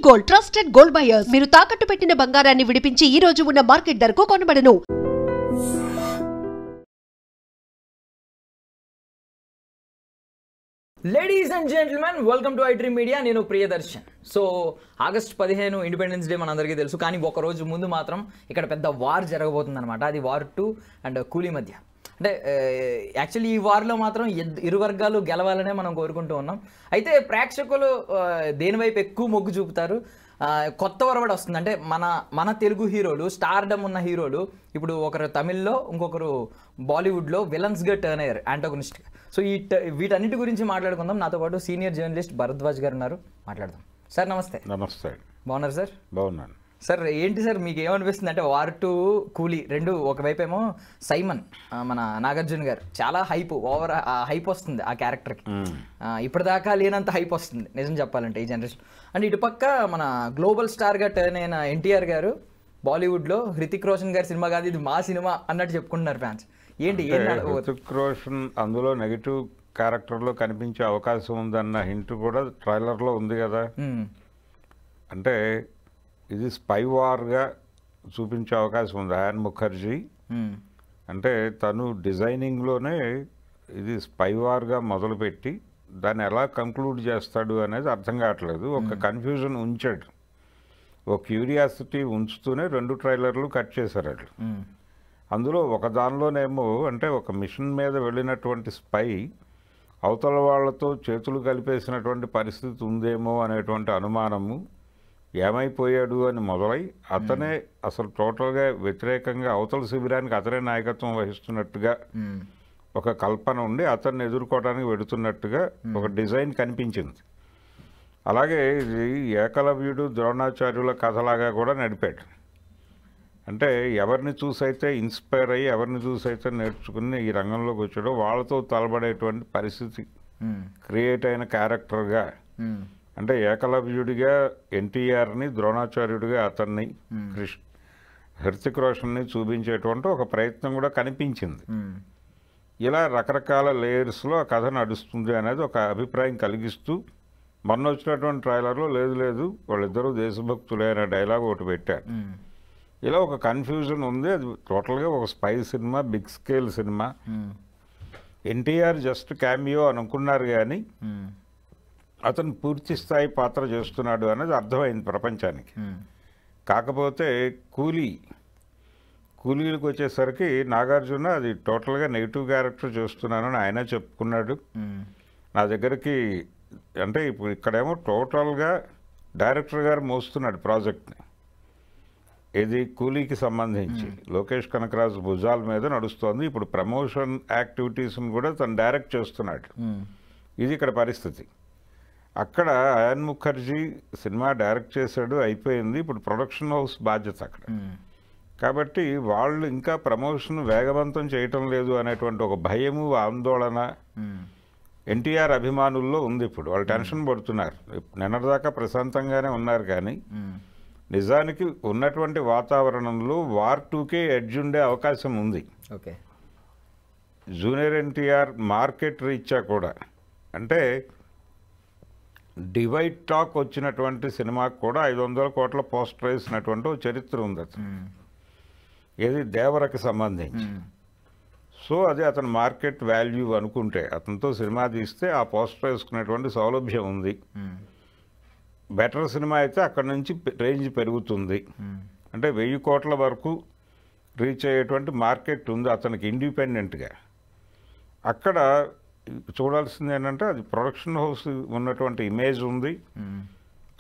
Gold trusted gold buyers మీరు తాకట్టు పెట్టిన బంగారాన్ని విడిపించి ఈ రోజు ఉన్న మార్కెట్ ధరకు కొనబడను. Ladies and gentlemen, welcome to iDream Media. నేను Priyadarshan. So August 15 independence day మనందరికీ తెలుసు. కానీ ఒక రోజు ముందు మాత్రం ఇక్కడ పెద్ద వార్ జరగబోతుంది అనమాట. అది వార్ 2 అండ్ కూలీ మధ్య. అంటే యాక్చువల్లీ ఈ వార్లో మాత్రం ఇరు వర్గాలు గెలవాలనే మనం కోరుకుంటూ ఉన్నాం. అయితే ప్రేక్షకులు దేనివైపు ఎక్కువ మొగ్గు చూపుతారు? కొత్త వరవడి వస్తుంది. అంటే మన తెలుగు హీరోలు, స్టార్డమ్ ఉన్న హీరోలు ఇప్పుడు ఒకరు తమిళ్లో, ఇంకొకరు బాలీవుడ్లో విలన్స్గా టర్న్ అయ్యారు, యాంటోగనిస్ట్గా. సో వీటన్నిటి గురించి మాట్లాడుకుందాం. నాతో పాటు సీనియర్ జర్నలిస్ట్ భరద్వాజ్ గారు ఉన్నారు, మాట్లాడదాం. సార్ నమస్తే. నమస్తే. బాగున్నారు సార్? బాగున్నాను సార్. ఏంటి సార్ మీకు ఏమనిపిస్తుంది? అంటే వార్ 2 కూలీ రెండు, ఒకవైపు ఏమో సైమన్ మన నాగార్జున గారు చాలా ఓవర్ హైప్ వస్తుంది ఆ క్యారెక్టర్కి. ఇప్పటిదాకా లేనంత హైప్ వస్తుంది నిజం చెప్పాలంటే ఈ జనరేషన్. అండ్ ఇటుపక్క మన గ్లోబల్ స్టార్గా టర్న్ అయిన ఎన్టీఆర్ గారు బాలీవుడ్లో హృతిక్ రోషన్ గారి సినిమా కాదు ఇది మా సినిమా అన్నట్టు చెప్పుకుంటున్నారు ఫ్యాన్స్. ఏంటి హృతిక్ రోషన్ అందులో నెగిటివ్ క్యారెక్టర్లో కనిపించే అవకాశం ఉందన్న హింట్ కూడా ట్రైలర్లో ఉంది కదా. అంటే ఇది స్పై వార్గా చూపించే అవకాశం ఉంది. అయాన్ ముఖర్జీ అంటే తను డిజైనింగ్లోనే ఇది స్పై వార్గా మొదలుపెట్టి దాన్ని ఎలా కంక్లూడ్ చేస్తాడు అనేది అర్థం కావట్లేదు. ఒక కన్ఫ్యూజన్ ఉంచాడు, ఒక క్యూరియాసిటీ ఉంచుతూనే 2 ట్రైలర్లు కట్ చేశారు వాళ్ళు. అందులో ఒక దానిలోనేమో అంటే ఒక మిషన్ మీద వెళ్ళినటువంటి స్పై అవతల వాళ్లతో చేతులు కలిపేసినటువంటి పరిస్థితి ఉందేమో అనేటువంటి అనుమానము, ఏమైపోయాడు అని మొదలై అతనే అసలు టోటల్గా వ్యతిరేకంగా అవతల శిబిరానికి అతనే నాయకత్వం వహిస్తున్నట్టుగా ఒక కల్పన ఉండి అతన్ని ఎదుర్కోవడానికి వెడుతున్నట్టుగా ఒక డిజైన్ కనిపించింది. అలాగే ఇది ఏకలవ్యుడు ద్రోణాచార్యుల కథలాగా కూడా నడిపాడు. అంటే ఎవరిని చూసైతే ఇన్స్పైర్ అయ్యి, ఎవరిని చూసైతే నేర్చుకుని ఈ రంగంలోకి వచ్చాడో వాళ్ళతో తలబడేటువంటి పరిస్థితి క్రియేట్ అయిన క్యారెక్టర్గా, అంటే ఏకలవ్యుడిగా ఎన్టీఆర్ని, ద్రోణాచార్యుడిగా అతన్ని, హృతిక్ రోషన్ని చూపించేటువంటి ఒక ప్రయత్నం కూడా కనిపించింది. ఇలా రకరకాల లేయర్స్లో ఆ కథ నడుస్తుంది అనేది ఒక అభిప్రాయం కలిగిస్తూ మొన్న వచ్చినటువంటి ట్రైలర్లో లేదు వాళ్ళిద్దరూ దేశభక్తులే అనే డైలాగ్ ఒకటి పెట్టారు. ఇలా ఒక కన్ఫ్యూజన్ ఉంది. అది టోటల్గా ఒక spy cinema, big scale cinema. NTR just cameo అనుకున్నారు కానీ అతను పూర్తి స్థాయి పాత్ర చేస్తున్నాడు అనేది అర్థమైంది ప్రపంచానికి. కాకపోతే కూలీలకు వచ్చేసరికి నాగార్జున అది టోటల్గా నెగిటివ్ క్యారెక్టర్ చేస్తున్నానని ఆయన చెప్పుకున్నాడు. నా దగ్గరికి అంటే ఇప్పుడు ఇక్కడేమో టోటల్గా డైరెక్టర్ గారు మోస్తున్నాడు ప్రాజెక్ట్ని. ఇది కూలీకి సంబంధించి లోకేష్ కనకరాజు భుజాల మీద నడుస్తోంది. ఇప్పుడు ప్రమోషన్ యాక్టివిటీస్ని కూడా తను డైరెక్ట్ చేస్తున్నాడు. ఇది ఇక్కడ పరిస్థితి. అక్కడ అయాన్ ముఖర్జీ సినిమా డైరెక్ట్ చేశాడు, అయిపోయింది. ఇప్పుడు ప్రొడక్షన్ హౌస్ బాధ్యత అక్కడ. కాబట్టి వాళ్ళు ఇంకా ప్రమోషన్ వేగవంతం చేయటం లేదు అనేటువంటి ఒక భయము, ఆందోళన ఎన్టీఆర్ అభిమానుల్లో ఉంది. ఇప్పుడు వాళ్ళు టెన్షన్ పడుతున్నారు. నిన్నటిదాకా ప్రశాంతంగానే ఉన్నారు కానీ నిజానికి ఉన్నటువంటి వాతావరణంలో వార్ 2కే ఎడ్జ్ ఉండే అవకాశం ఉంది. ఓకే, జూనియర్ ఎన్టీఆర్ మార్కెట్ రీత్యా కూడా అంటే డివైడ్ టాక్ వచ్చినటువంటి సినిమాకు కూడా 500 కోట్ల పోస్టర్ వేసినటువంటి ఒక చరిత్ర ఉంది అతను. ఏది దేవరకి సంబంధించి. సో అది అతను మార్కెట్ వాల్యూ అనుకుంటే అతనితో సినిమా తీస్తే ఆ పోస్టర్ వేసుకునేటువంటి సౌలభ్యం ఉంది. బెటర్ సినిమా అయితే అక్కడ నుంచి రేంజ్ పెరుగుతుంది. అంటే 1000 కోట్ల వరకు రీచ్ అయ్యేటువంటి మార్కెట్ ఉంది అతనికి ఇండిపెండెంట్గా. అక్కడ చూడాల్సింది ఏంటంటే అది ప్రొడక్షన్ హౌస్ ఉన్నటువంటి ఇమేజ్ ఉంది.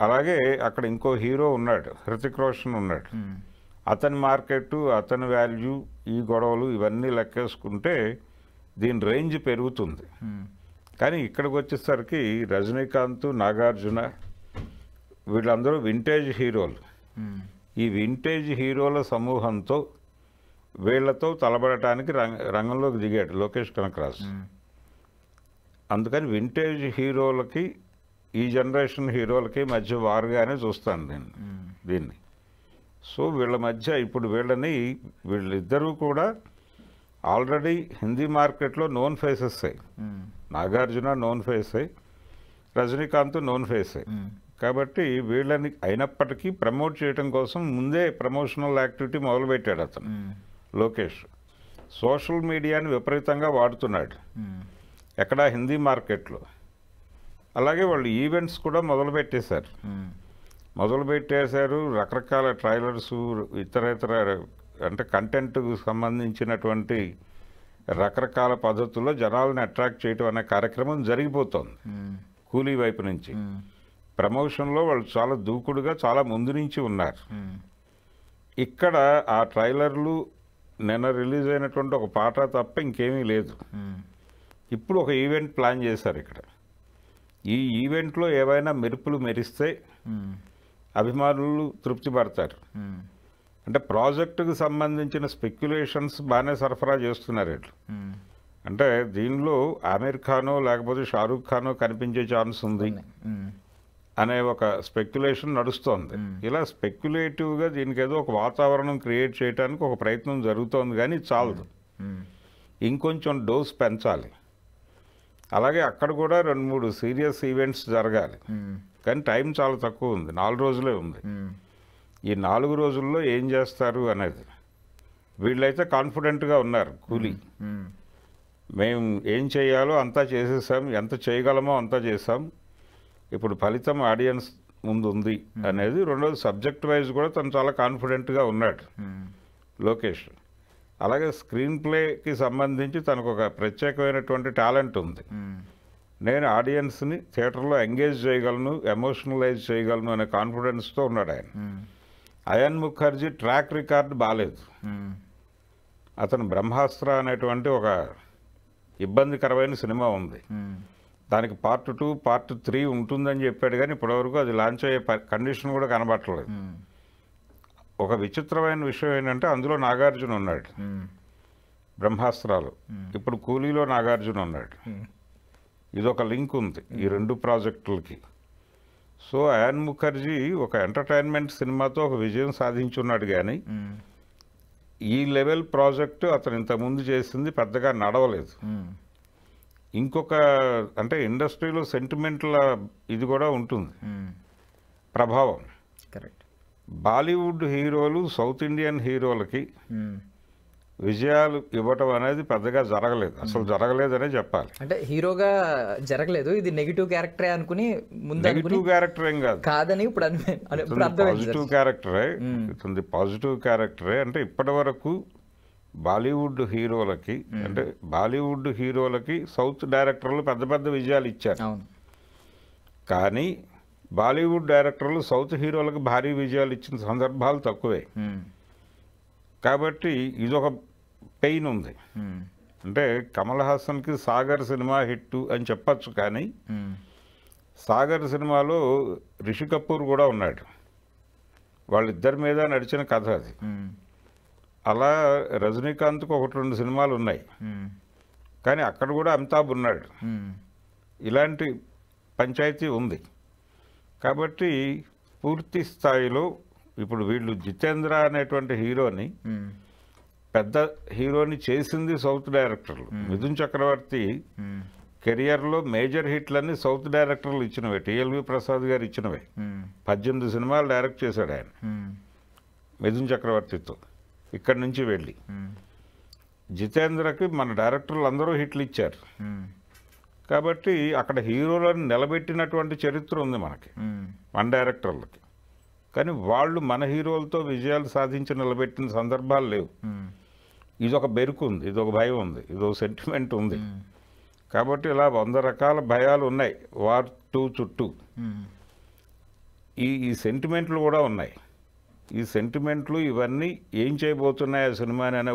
అలాగే అక్కడ ఇంకో హీరో ఉన్నాడు, హృతిక్ రోషన్ ఉన్నాడు. అతని మార్కెట్, అతని వాల్యూ, ఈ గొడవలు ఇవన్నీ లెక్కేసుకుంటే దీని రేంజ్ పెరుగుతుంది. కానీ ఇక్కడికి వచ్చేసరికి రజనీకాంత్, నాగార్జున వీళ్ళందరూ వింటేజ్ హీరోలు. ఈ వింటేజ్ హీరోల సమూహంతో వీళ్లతో తలబడటానికి రంగంలోకి దిగాడు లోకేష్ కనకరాజు. అందుకని వింటేజ్ హీరోలకి, ఈ జనరేషన్ హీరోలకి మధ్య వారుగానే చూస్తాను దీన్ని. సో వీళ్ళ మధ్య ఇప్పుడు వీళ్ళిద్దరూ కూడా ఆల్రెడీ హిందీ మార్కెట్లో known faces. Nagarjuna known face, Rajinikanth known face. కాబట్టి వీళ్ళని అయినప్పటికీ ప్రమోట్ చేయడం కోసం ముందే ప్రమోషనల్ యాక్టివిటీ మొదలుపెట్టాడు అతను లోకేష్. సోషల్ మీడియాని విపరీతంగా వాడుతున్నాడు ఎక్కడ హిందీ మార్కెట్లో. అలాగే వాళ్ళు ఈవెంట్స్ కూడా మొదలుపెట్టేశారు. రకరకాల ట్రైలర్స్, ఇతర అంటే కంటెంట్కు సంబంధించినటువంటి రకరకాల పద్ధతుల్లో జనాలను అట్రాక్ట్ చేయడం అనే కార్యక్రమం జరిగిపోతుంది కూలీ వైపు నుంచి. ప్రమోషన్లో వాళ్ళు చాలా దూకుడుగా చాలా ముందు నుంచి ఉన్నారు. ఇక్కడ ఆ ట్రైలర్లు నిన్న రిలీజ్ అయినటువంటి ఒక పాట తప్ప ఇంకేమీ లేదు. ఇప్పుడు ఒక ఈవెంట్ ప్లాన్ చేశారు ఇక్కడ. ఈ ఈవెంట్లో ఏవైనా మెరుపులు మెరిస్తే అభిమానులు తృప్తి పడతారు. అంటే ప్రాజెక్టుకు సంబంధించిన స్పెక్యులేషన్స్ బాగానే సరఫరా చేస్తున్నారు వీళ్ళు. అంటే దీనిలో ఆమీర్ ఖానో లేకపోతే షారూక్ ఖానో కనిపించే ఛాన్స్ ఉంది అనే ఒక స్పెక్యులేషన్ నడుస్తోంది. ఇలా స్పెక్యులేటివ్గా దీనికి ఏదో ఒక వాతావరణం క్రియేట్ చేయడానికి ఒక ప్రయత్నం జరుగుతోంది, కానీ చాలదు. ఇంకొంచెం డోస్ పెంచాలి. అలాగే అక్కడ కూడా 2-3 సీరియస్ ఈవెంట్స్ జరగాలి. కానీ టైం చాలా తక్కువ ఉంది, 4 రోజులే ఉంది. ఈ 4 రోజుల్లో ఏం చేస్తారు అనేది వీళ్ళైతే కాన్ఫిడెంట్గా ఉన్నారు. కూలీ మేము ఏం చేయాలో అంతా చేసేసాం, ఎంత చేయగలమో అంతా చేసాం, ఇప్పుడు ఫలితం ఆడియన్స్ ముందు ఉంది అనేది. రెండోది సబ్జెక్ట్ వైజ్ కూడా తను చాలా కాన్ఫిడెంట్గా ఉన్నాడు లోకేష్. అలాగే స్క్రీన్ ప్లేకి సంబంధించి తనకు ఒక ప్రత్యేకమైనటువంటి టాలెంట్ ఉంది. నేను ఆడియన్స్ని థియేటర్లో ఎంగేజ్ చేయగలను, ఎమోషనలైజ్ చేయగలను అనే కాన్ఫిడెన్స్తో ఉన్నాడు ఆయన. అయాన్ ముఖర్జీ ట్రాక్ రికార్డ్ బాగాలేదు. అతను బ్రహ్మాస్త్ర అనేటువంటి ఒక ఇబ్బందికరమైన సినిమా ఉంది, దానికి పార్ట్ 2, పార్ట్ 3 ఉంటుందని చెప్పాడు, కానీ ఇప్పటివరకు అది లాంచ్ అయ్యే కండిషన్ కూడా కనబట్టలేదు. ఒక విచిత్రమైన విషయం ఏంటంటే అందులో నాగార్జున ఉన్నాడు బ్రహ్మాస్త్రాలు, ఇప్పుడు కూలీలో నాగార్జున ఉన్నాడు. ఇదొక లింక్ ఉంది ఈ 2 ప్రాజెక్టులకి. సో అయాన్ ముఖర్జీ ఒక ఎంటర్టైన్మెంట్ సినిమాతో ఒక విజయం సాధించున్నాడు, కానీ ఈ లెవెల్ ప్రాజెక్టు అతను ఇంతకుముందు చేసింది పెద్దగా నడవలేదు. ఇంకొక అంటే ఇండస్ట్రీలో సెంటిమెంట్ల ఇది కూడా ఉంటుంది ప్రభావం. కరెక్ట్. బాలీవుడ్ హీరోలు సౌత్ ఇండియన్ హీరోలకి విజయాలు ఇవ్వటం అనేది పెద్దగా జరగలేదు, అసలు జరగలేదనే చెప్పాలి. అంటే హీరోగా జరగలేదు, ఇది నెగిటివ్ క్యారెక్టరే అనుకుని ముందు నెగిటివ్ క్యారెక్టర్ ఏం కాదని ఇప్పుడు పాజిటివ్ క్యారెక్టరే. ఇతుంది పాజిటివ్ క్యారెక్టరే. అంటే ఇప్పటి వరకు బాలీవుడ్ హీరోలకి అంటే బాలీవుడ్ హీరోలకి సౌత్ డైరెక్టర్లు పెద్ద పెద్ద విజయాలు ఇచ్చారు, కానీ బాలీవుడ్ డైరెక్టర్లు సౌత్ హీరోలకు భారీ విజయాలు ఇచ్చిన సందర్భాలు తక్కువే. కాబట్టి ఇదొక పెయిన్ ఉంది. అంటే కమల్ హాసన్కి సాగర్ సినిమా హిట్ అని చెప్పచ్చు, కానీ సాగర్ సినిమాలో రిషి కపూర్ కూడా ఉన్నాడు, వాళ్ళిద్దరి మీద నడిచిన కథ అది. అలా రజనీకాంత్కు 1-2 సినిమాలు ఉన్నాయి, కానీ అక్కడ కూడా అమితాబ్ ఉన్నాడు. ఇలాంటి పంచాయతీ ఉంది. కాబట్టి పూర్తి స్థాయిలో ఇప్పుడు వీళ్ళు జితేంద్ర అనేటువంటి హీరోని పెద్ద హీరోని చేసింది సౌత్ డైరెక్టర్లు. మిథున్ చక్రవర్తి కెరియర్లో మేజర్ హిట్లన్నీ సౌత్ డైరెక్టర్లు ఇచ్చినవే, టిఎల్వి ప్రసాద్ గారు ఇచ్చినవే. 18 సినిమాలు డైరెక్ట్ చేశాడు ఆయన మిథున్ చక్రవర్తితో ఇక్కడి నుంచి వెళ్ళి. జితేంద్రకి మన డైరెక్టర్లు అందరూ హిట్లు ఇచ్చారు, కాబట్టి అక్కడ హీరోలను నిలబెట్టినటువంటి చరిత్ర ఉంది మనకి మన డైరెక్టర్లకి. కానీ వాళ్ళు మన హీరోలతో విజయాలు సాధించి నిలబెట్టిన సందర్భాలు లేవు. ఇదొక బెరుకు ఉంది, ఇదొక భయం ఉంది, ఇదొక సెంటిమెంట్ ఉంది. కాబట్టి ఇలా 100 రకాల భయాలు ఉన్నాయి వార్ 2 చుట్టూ. ఈ సెంటిమెంట్లు కూడా ఉన్నాయి. ఈ సెంటిమెంట్లు ఇవన్నీ ఏం చేయబోతున్నాయి ఆ సినిమాని అనే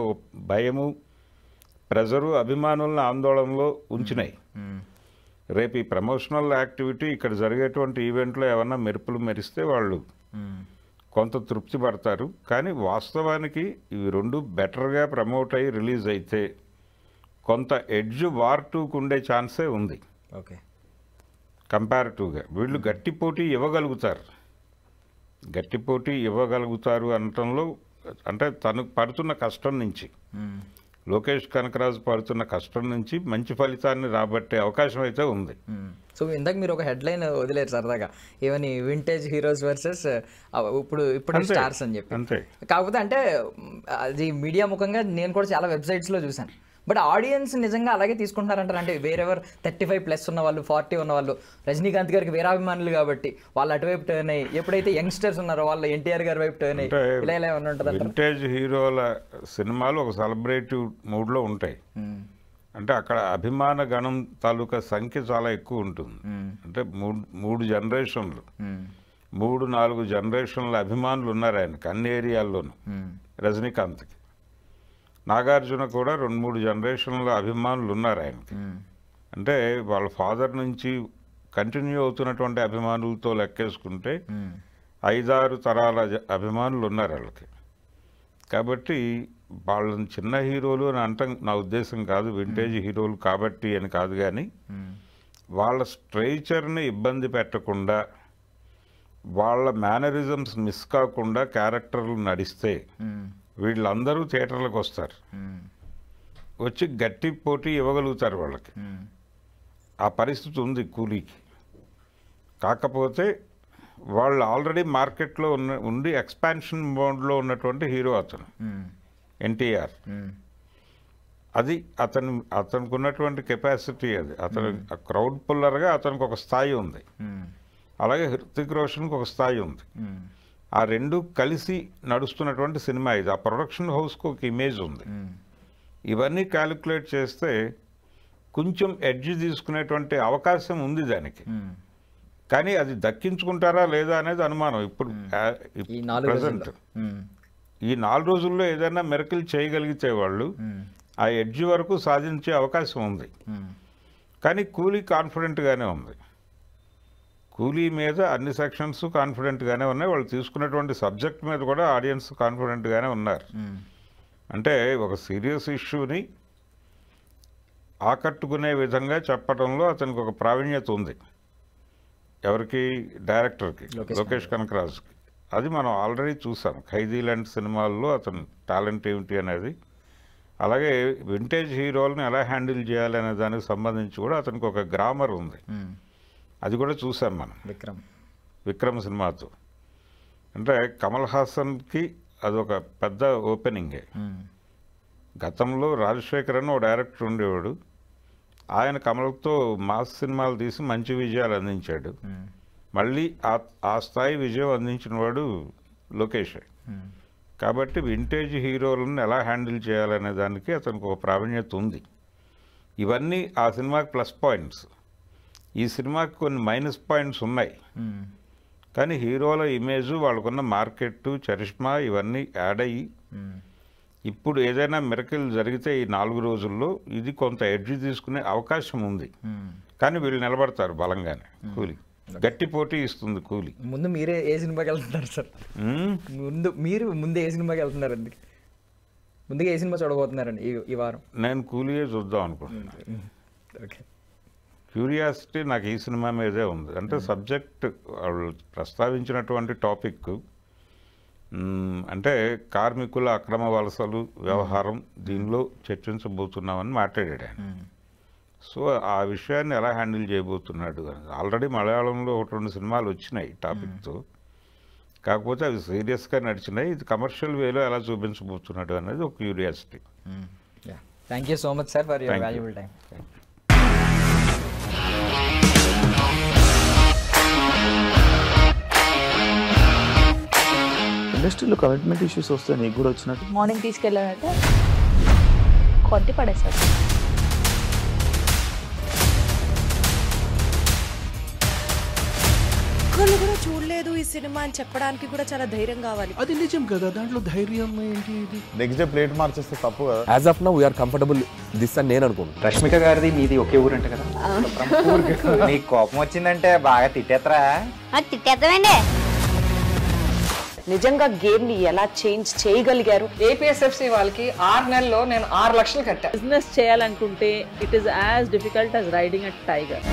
భయము, ప్రెజరు అభిమానులను ఆందోళనలో ఉంచినాయి. రేపు ఈ ప్రమోషనల్ యాక్టివిటీ ఇక్కడ జరిగేటువంటి ఈవెంట్లో ఏమన్నా మెరుపులు మెరిస్తే వాళ్ళు కొంత తృప్తి పడతారు. కానీ వాస్తవానికి ఇవి 2 బెటర్గా ప్రమోట్ అయ్యి రిలీజ్ అయితే కొంత ఎడ్జ్ వార్ 2కు ఉండే ఛాన్సే ఉంది. ఓకే, కంపారిటివ్గా వీళ్ళు గట్టి పోటీ ఇవ్వగలుగుతారు. గట్టి పోటీ ఇవ్వగలుగుతారు అనటంలో అంటే తనకు పడుతున్న కష్టం నుంచి లోకేష్ కనకరాజు పడుతున్న కష్టం నుంచి మంచి ఫలితాన్ని రాబట్టే అవకాశం అయితే ఉంది. సో ఇందాక మీరు ఒక హెడ్లైన్ వదిలేరు సరదాగా, ఏమని వింటేజ్ హీరోస్ వర్సెస్ ఇప్పుడు స్టార్స్ అని చెప్పి. అంతే. కాకపోతే అంటే అది మీడియా ముఖంగా నేను కూడా చాలా వెబ్సైట్స్లో చూశాను. బట్ ఆడియన్స్ నిజంగా అలాగే తీసుకుంటున్నారంటారు. అంటే వేరెవర్ 35+ ఉన్న వాళ్ళు, 40 ఉన్న వాళ్ళు రజనీకాంత్ గారికి వీరాభిమానులు కాబట్టి వాళ్ళు అటువైపు టర్న్ అయ్యి, ఎప్పుడైతే యంగ్స్టర్స్ ఉన్నారో వాళ్ళు ఎన్టీఆర్ గారి వైపు టర్న్ అయ్యి ఇలా ఇలా ఏమన్నా ఉంటుంది. వింటేజ్ హీరోల సినిమాలు ఒక సెలబ్రేటివ్ మూడ్లో ఉంటాయి. అంటే అక్కడ అభిమాన గణం తాలూకా సంఖ్య చాలా ఎక్కువ ఉంటుంది. అంటే మూడు జనరేషన్లు, 3-4 జనరేషన్ల అభిమానులు ఉన్నారు ఆయనకి అన్ని ఏరియాల్లోనూ. రజనీకాంత్కి, నాగార్జున కూడా 2-3 జనరేషన్ల అభిమానులు ఉన్నారు ఆయనకి. అంటే వాళ్ళ ఫాదర్ నుంచి కంటిన్యూ అవుతున్నటువంటి అభిమానులతో లెక్కేసుకుంటే 5-6 తరాల అభిమానులు ఉన్నారు వాళ్ళకి. కాబట్టి వాళ్ళని చిన్న హీరోలు అని అంటాం నా ఉద్దేశం కాదు, వింటేజ్ హీరోలు కాబట్టి అని కాదు, కానీ వాళ్ళ స్ట్రైచర్ని ఇబ్బంది పెట్టకుండా, వాళ్ళ మేనరిజమ్స్ మిస్ కాకుండా క్యారెక్టర్లు నడిస్తే వీళ్ళందరూ థియేటర్లకు వస్తారు, వచ్చి గట్టి పోటీ ఇవ్వగలుగుతారు వాళ్ళకి. ఆ పరిస్థితి ఉంది కూలీకి. కాకపోతే వాళ్ళు ఆల్రెడీ మార్కెట్లో ఉండి ఎక్స్పాన్షన్ మోడ్లో ఉన్నటువంటి హీరో అతను ఎన్టీఆర్. అది అతనికి ఉన్నటువంటి కెపాసిటీ, అది అతను క్రౌడ్ పుల్లర్గా అతనికి ఒక స్థాయి ఉంది. అలాగే హృతిక్ రోషన్కి ఒక స్థాయి ఉంది. ఆ రెండు కలిసి నడుస్తున్నటువంటి సినిమా ఇది. ఆ ప్రొడక్షన్ హౌస్కి ఒక ఇమేజ్ ఉంది. ఇవన్నీ క్యాలిక్యులేట్ చేస్తే కొంచెం ఎడ్జ్ తీసుకునేటువంటి అవకాశం ఉంది దానికి. కానీ అది దక్కించుకుంటారా లేదా అనేది అనుమానం. ఇప్పుడు ప్రజెంట్ ఈ 4 రోజుల్లో ఏదైనా మెరకిల్ చేయగలిగితే వాళ్ళు ఆ ఎడ్జ్ వరకు సాధించే అవకాశం ఉంది. కానీ కూలీ కాన్ఫిడెంట్గానే ఉంది. కూలీ మీద అన్ని సెక్షన్స్ కాన్ఫిడెంట్గానే ఉన్నాయి. వాళ్ళు తీసుకున్నటువంటి సబ్జెక్ట్ మీద కూడా ఆడియన్స్ కాన్ఫిడెంట్గానే ఉన్నారు. అంటే ఒక సీరియస్ ఇష్యూని ఆకట్టుకునే విధంగా చెప్పడంలో అతనికి ఒక ప్రావీణ్యత ఉంది. ఎవరికి? డైరెక్టర్కి, లోకేష్ కనకరాజుకి. అది మనం ఆల్రెడీ చూసాం ఖైదీ లాంటి సినిమాల్లో అతను టాలెంట్ ఏమిటి అనేది. అలాగే వింటేజ్ హీరోలను ఎలా హ్యాండిల్ చేయాలి అనే దానికి సంబంధించి కూడా అతనికి ఒక గ్రామర్ ఉంది. అది కూడా చూసాం మనం విక్రమ్ సినిమాతో. అంటే కమల్ హాసన్కి అదొక పెద్ద ఓపెనింగే. గతంలో రాజశేఖర్ అని ఓ డైరెక్టర్ ఉండేవాడు. ఆయన కమల్తో మాస్ సినిమాలు తీసి మంచి విజయాలు అందించాడు. మళ్ళీ ఆ స్థాయి విజయం అందించిన వాడు లోకేష్. కాబట్టి వింటేజ్ హీరోలను ఎలా హ్యాండిల్ చేయాలనే దానికి అతనికి ఒక ప్రావీణ్యత ఉంది. ఇవన్నీ ఆ సినిమాకి ప్లస్ పాయింట్స్. ఈ సినిమాకి కొన్ని మైనస్ పాయింట్స్ ఉన్నాయి. కానీ హీరోల ఇమేజు, వాళ్ళకున్న మార్కెట్, చరిష్మా ఇవన్నీ యాడ్ అయ్యి ఇప్పుడు ఏదైనా మిరకిల్ జరిగితే ఈ 4 రోజుల్లో ఇది కొంత ఎడ్జ్ తీసుకునే అవకాశం ఉంది. కానీ వీళ్ళు నిలబడతారు బలంగానే. కూలీ గట్టి పోటీ ఇస్తుంది. కూలీ ముందు మీరే ఏ సినిమాకి వెళ్తున్నారు సార్? ముందు ఏ సినిమాకి వెళ్తున్నారు? అందుకే ముందుగా ఏ సినిమా చూడబోతున్నారండి ఈ వారం? నేను కూలీయే చూద్దాం అనుకుంటున్నాను. క్యూరియాసిటీ నాకు ఈ సినిమా మీదే ఉంది. అంటే సబ్జెక్ట్ వాళ్ళు ప్రస్తావించినటువంటి టాపిక్ అంటే కార్మికుల అక్రమ వలసలు వ్యవహారం, దీనిలో చర్చించబోతున్నామని మాట్లాడాడు ఆయన. సో ఆ విషయాన్ని ఎలా హ్యాండిల్ చేయబోతున్నాడు అని. ఆల్రెడీ మలయాళంలో 1-2 సినిమాలు వచ్చినాయి టాపిక్తో. కాకపోతే అవి సీరియస్గా నడిచినాయి. ఇది కమర్షియల్ వేలో ఎలా చూపించబోతున్నాడు అనేది ఒక curiosity. Thank you so much sir for your valuable time. ఇండస్ట్రీలో కమిట్మెంట్ ఇష్యూస్ వస్తే నీకు కూడా వచ్చినట్టు? మార్నింగ్ తీసుకెళ్ళానంటే కొట్టి పడేసారు. ఒక్కళ్ళు కూడా చూడలేదు ఈ సినిమా అని చెప్పడానికి కూడా చాలా ధైర్యం కావాలి. అది నిజం కదా, దాంట్లో ధైర్యం ఏంటి? నెక్స్ట్ డే ప్లేట్ మార్చేస్తే తప్పు కదా. As of now we are comfortable this అని నేను అనుకుంటున్నాను. రష్మిక గారిది మీది ఒకే ఊరు అంట కదా? నీకు కోపం వచ్చిందంటే బాగా తిట్టేత్తరా? తిట్టేద్దామండి. నిజంగా గేమ్ ని ఎలా చేంజ్ చేయగలిగారు? ఏపీఎస్ఎఫ్సి వాళ్ళకి 6 నెలల్లో నేను 6 లక్షలు కట్టా. బిజినెస్ చేయాలనుకుంటే it is as difficult as riding a tiger.